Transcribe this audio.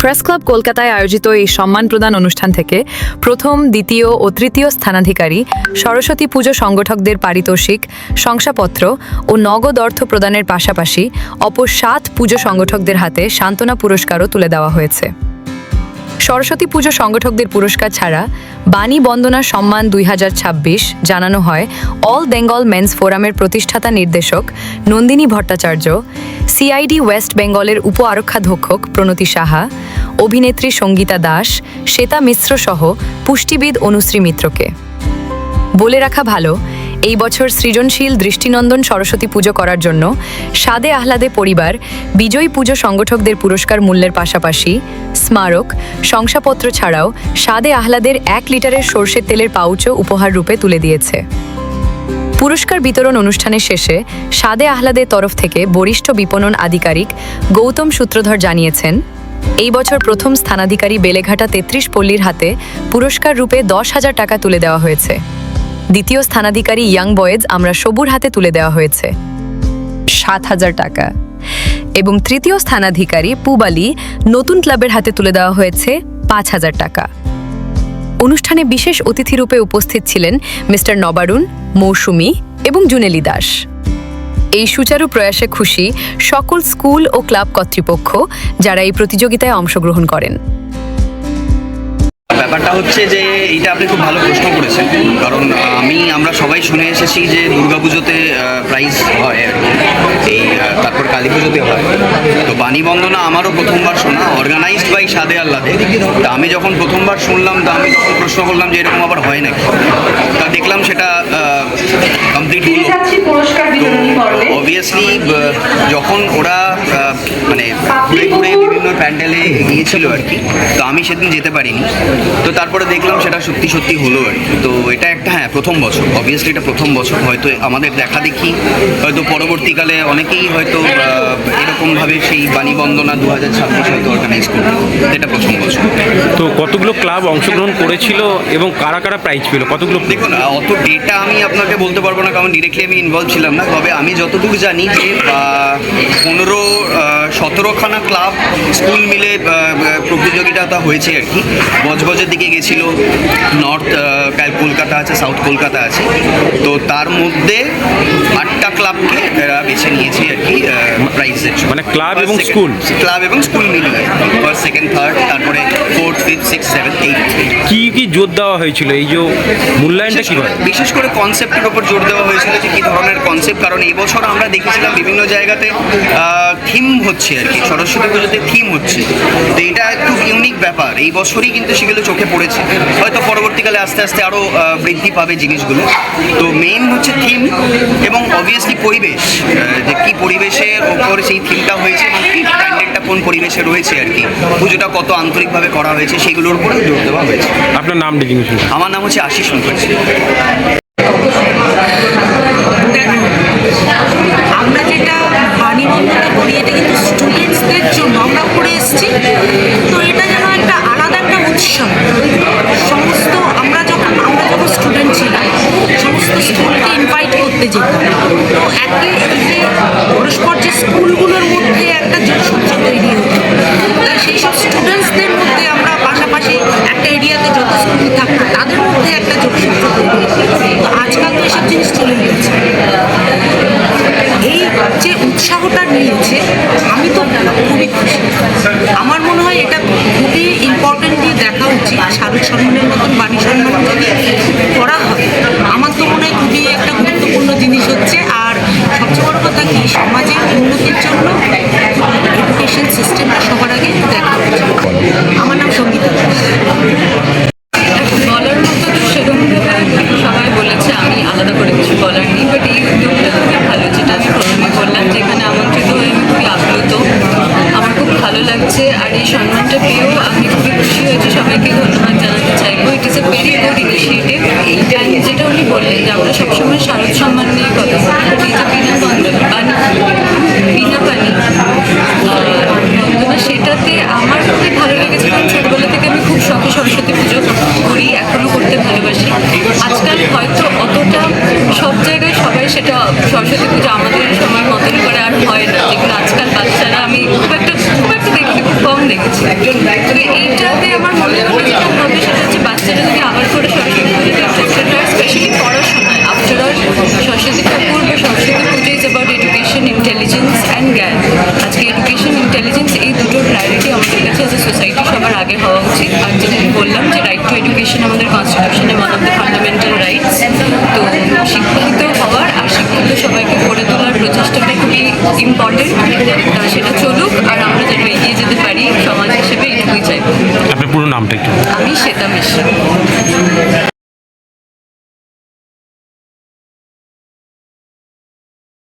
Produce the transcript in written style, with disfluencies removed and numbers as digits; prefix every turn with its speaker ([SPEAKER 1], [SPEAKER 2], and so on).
[SPEAKER 1] Press club কলকাতায় আয়োজিত এই সম্মান প্রদান অনুষ্ঠান থেকে প্রথম, দ্বিতীয় ও তৃতীয় স্থানাধিকারী সরস্বতী পুজো সংগঠকদের পারিতোষিক, শংসাপত্র ও নগদ অর্থ প্রদানের পাশাপাশি অপর 7 পুজো সংগঠকদের হাতে সান্ত্বনা পুরস্কারও তুলে দেওয়া হয়েছে। সরস্বতী পুজো সংগঠকদের পুরস্কার ছাড়া বাণী বন্দনা সম্মান 2026 জানানো হয় অল বেঙ্গল মেন্স ফোরামের প্রতিষ্ঠাতা নির্দেশক নন্দিনী ভট্টাচার্য, সিআইডি ওয়েস্ট বেঙ্গলের উপ আরক্ষাধ্যক্ষক প্রণতি সাহা, অভিনেত্রী সঙ্গীতা দাস, শ্বেতা মিশ্র সহ পুষ্টিবিদ অনুশ্রী মিত্রকে। বলে রাখা ভালো, এই বছর সৃজনশীল দৃষ্টিনন্দন সরস্বতী পুজো করার জন্য স্বাদে আহ্লাদে পরিবার বিজয়ী পুজো সংগঠকদের পুরস্কার মূল্যের পাশাপাশি স্মারক, শংসাপত্র ছাড়াও স্বাদে আহ্লাদের 1 লিটারের সরষের তেলের পাউচও উপহার রূপে তুলে দিয়েছে। পুরস্কার বিতরণ অনুষ্ঠানের শেষে স্বাদে আহ্লাদের তরফ থেকে বরিষ্ঠ বিপণন আধিকারিক গৌতম সূত্রধর জানিয়েছেন, এই বছর প্রথম স্থানাধিকারী বেলেঘাটা 33 পল্লীর হাতে পুরস্কার রূপে 10,000 টাকা তুলে দেওয়া হয়েছে। দ্বিতীয় স্থানাধিকারী ইয়াং বয়েজ আমরা সবুর হাতে তুলে দেওয়া হয়েছে 7,000 টাকা এবং তৃতীয় স্থানাধিকারী পুবালি নতুন ক্লাবের হাতে তুলে দেওয়া হয়েছে 5,000 টাকা। অনুষ্ঠানে বিশেষ অতিথিরূপে উপস্থিত ছিলেন মিস্টার নবারুণ, মৌসুমী এবং জুনেলি দাস। এই সুচারু প্রয়াসে খুশি সকল স্কুল ও ক্লাব কর্তৃপক্ষ যারা এই প্রতিযোগিতায় অংশগ্রহণ করেন।
[SPEAKER 2] ব্যাপারটা হচ্ছে যে এইটা আপনি খুব ভালো প্রশ্ন করেছেন, কারণ আমরা সবাই শুনে এসেছি যে দুর্গাপুজোতে প্রাইজ হয় আর কি, এই তারপর কালী পুজোতে হয়। তো বাণী বন্দনা আমারও প্রথমবার শোনা, অর্গানাইজড বাই স্বাদে আহ্লাদে। তা আমি যখন প্রথমবার শুনলাম, তা আমি তখন প্রশ্ন করলাম যে এরকম আবার হয় নাকি। তা দেখলাম সেটা কমপ্লিট হলো। অবভিয়াসলি যখন ওরা মানে ঘুরে ঘুরে বিভিন্ন প্যান্ডেলে গিয়েছিল আর কি, তো আমি সেদিন যেতে পারিনি। তো তারপরে দেখলাম সেটা সত্যি সত্যি হলো আর কি। তো এটা একটা প্রথম বছর, অবভিয়াসলি এটা প্রথম বছর। হয়তো আমাদের দেখা দেখি হয়তো পরবর্তীকালে অনেকেই হয়তো এরকমভাবে সেই বাণী বন্দনা 2026 হয়তো অর্গানাইজ করবে। এটা প্রথম বছর।
[SPEAKER 3] তো কতগুলো ক্লাব অংশগ্রহণ করেছিল এবং কারা কারা প্রাইজ পেল, কতগুলো?
[SPEAKER 2] দেখুন, অত ডেটা আমি আপনাকে বলতে পারবো না, কারণ ডিরেক্টলি আমি ইনভলভ ছিলাম না। তবে আমি যতদূর জানি যে 15-17খানা ক্লাব স্কুল মিলে প্রতিযোগিতা হয়েছে আর কি। বজবজের দিকে গেছিল, নর্থ কলকাতা আছে, সাউথ কলকাতা আছে। তো তার মধ্যে 8টা ক্লাবকে এরা বেছে নিয়েছে আর কি প্রাইজের।
[SPEAKER 3] মানে ক্লাব এবং স্কুল
[SPEAKER 2] মিলিয়ে ফার্স্ট, সেকেন্ড, থার্ড, তারপরে 4th, 5th, 6th, 7th, 8th।
[SPEAKER 3] কি জোর দেওয়া হয়েছিল এই যে মূল্যায়নটা কিভাবে?
[SPEAKER 2] বিশেষ করে কনসেপ্টের উপর জোর দেওয়া হয়েছিল যে কী ধরনের কনসেপ্ট। কারণ এই বছর আমরা দেখেছিলাম বিভিন্ন জায়গাতে থিম হচ্ছে আর কি, সরস্বতী পুজোতে থিম হচ্ছে। তো এটা খুব ইউনিক ব্যাপার, এই বছরই কিন্তু সেগুলো চোখে পড়েছে। হয়তো পরবর্তীকালে আস্তে আস্তে আরও বৃদ্ধি পাবে জিনিসগুলো। তো মেইন হচ্ছে থিম এবং অবভিয়াসলি পরিবেশ, যে কী পরিবেশের ওপর সেই থিমটা হয়েছে এবং কী প্যান্ডেলটা কোন পরিবেশে রয়েছে আর কি, পুজোটা কত আন্তরিকভাবে করা হয়েছে সেগুলোর উপরে জোর দেওয়া হয়েছে।
[SPEAKER 3] আপনার নাম?
[SPEAKER 2] আমার নাম হচ্ছে আশিস মুখার্জি।
[SPEAKER 4] আমরা যেটা বাণী বন্দনা করি এটা কিন্তু স্টুডেন্টসদের জন্য আমরা করে এসেছি। তো এটা যেন একটা আলাদা একটা উৎসব। সমস্ত আমরা যখন স্টুডেন্ট ছিলাম, সমস্ত স্কুলকে ইনভাইট করতে যেতাম। তো একে পরস্পর যে স্কুলগুলোর মধ্যে একটা যোগসূত্র তৈরি হতো, তাই সেই সব স্টুডেন্টসদের মধ্যে আমরা পাশাপাশি একটা এরিয়াতে যত স্কুল থাকতো তাদের মধ্যে একটা যোগসূত্র তৈরি হতো। তো আজকাল তো এসব জিনিস চলে গেছে। এই যে উৎসাহটা নিয়েছে, আমি তো খুবই খুশি। আমার মনে হয় এটা খুবই ইম্পর্টেন্টলি দেখা উচিত। শারদ সম্মানের মতন বাণী সম্মান যদি করা হয়, আমার তো মনে হয় খুবই একটা গুরুত্বপূর্ণ জিনিস হচ্ছে। আর সবচেয়ে বড় কথা কি, সমাজের উন্নতির জন্য এডুকেশন সিস্টেমটা সবার আগে দেখা উচিত। আমার নাম সঙ্গীতা দাস।
[SPEAKER 5] বলার মতো সেরকমভাবে সবাই বলেছে, আমি আলাদা করে কিছু বলার নেই। বাট এই উদ্যোগটা খুবই ভালো, যেটা আমি প্রথমে বললাম, যেখানে আমন্ত্রিত হয়ে আমি খুবই আপ্লুত, আমার খুব ভালো লাগছে। আর এই সম্মানটা পেয়েও আমি খুবই খুশি হয়েছি, সবাইকে ধন্যবাদ জানাতে চাইবো। It is a very good initiative. এইটা যেটা উনি বললেন যে আমরা সবসময় শারদ সম্মান নিয়ে কথা বলি, বাট এই যে বিনা পানি বন্দনা, সেটাতে আমার খুবই ভালো লেগেছে। কারণ ছোটবেলা থেকে আমি খুব শখে সরস্বতী পুজো করি, এখনও করতে ভালোবাসি। আজকাল হয়তো অতটা সব জায়গায় সবাই সেটা সরস্বতী পুজো আমাদের সময় মতন করে আর হয় না, যেগুলো আজকাল বাচ্চারা আমি খুব একটা দেখি, খুব কম দেখেছি। তবে এইটাতে আমার মনে হলো যেটা হবে সেটা হচ্ছে বাচ্চারা যদি আবার করে সরস্বতী পুজোতে ইন্টারেস্টেড হয়, স্পেশালি পড়াশোনায়। আফটার অল সরস্বতী ঠাকুর বা সরস্বতী পুজো is about education, intelligence and জ্ঞান। আজকে এডুকেশন, ইন্টেলিজেন্স এই দুটোর প্রায়োরিটি আমাদের কাছে অ্যাজ এ সোসাইটি সবার আগে হওয়া উচিত। আর যেটা আমি বললাম যে রাইট টু এডুকেশন আমাদের কনস্টিটিউশনে one of the fundamental rights. তো শিক্ষিত হওয়ার আর শিক্ষিত সবাইকে গড়ে তোলার প্রচেষ্টাটা খুবই ইম্পর্টেন্ট। সেটা চলুক, আর আমরা যেন এগিয়ে যেতে পারি সমাজ হিসেবে, এটুকুই চাইব।
[SPEAKER 3] আপনার পুরো নামটা একটু
[SPEAKER 5] আমি শ্বেতা মিশ্রা।